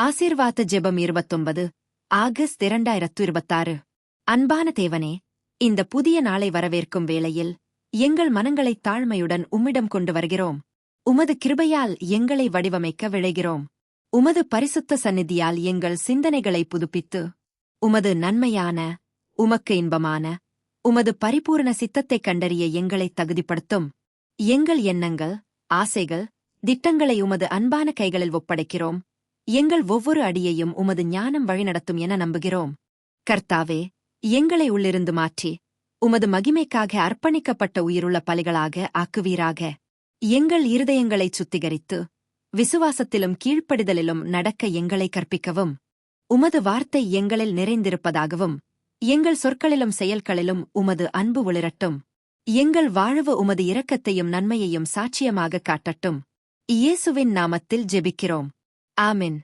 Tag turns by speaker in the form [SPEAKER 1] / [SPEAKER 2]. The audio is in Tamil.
[SPEAKER 1] ஆசீர்வாத ஜெபம் 29 ஆகஸ்ட் 2026. அன்பான தேவனே, இந்த புதிய நாளை வரவேற்கும் வேளையில் எங்கள் மனங்களை தாழ்மையுடன் உம்மிடம் கொண்டு வருகிறோம். உமது கிருபையால் எங்களை வடிவமைக்க விழைகிறோம். உமது பரிசுத்த சந்நிதியால் எங்கள் சிந்தனைகளை புதுப்பித்து உமது நன்மையான, உமக்கு இன்பமான, உமது பரிபூரண சித்தத்தைக் கண்டறிய எங்களை தகுதிப்படுத்தும். எங்கள் எண்ணங்கள், ஆசைகள், திட்டங்களை உமது அன்பான கைகளில் ஒப்படைக்கிறோம். எங்கள் ஒவ்வொரு அடியையும் உமது ஞானம் வழிநடத்தும் என நம்புகிறோம். கர்த்தாவே, எங்களை உள்ளிருந்து மாற்றி உமது மகிமைக்காக அர்ப்பணிக்கப்பட்ட உயிருள்ள பலிகளாக ஆக்குவீராக. எங்கள் இருதயங்களைச் சுத்திகரித்து விசுவாசத்திலும் கீழ்ப்படிதலிலும் நடக்க எங்களை கற்பிக்கவும். உமது வார்த்தை எங்களில் நிறைந்திருப்பதாகவும் எங்கள் சொற்களிலும் செயல்களிலும் உமது அன்பு ஒளிரட்டும். எங்கள் வாழ்வு உமது இரக்கத்தையும் நன்மையையும் சாட்சியமாகக் காட்டட்டும். இயேசுவின் நாமத்தில் ஜெபிக்கிறோம். ஆமென்.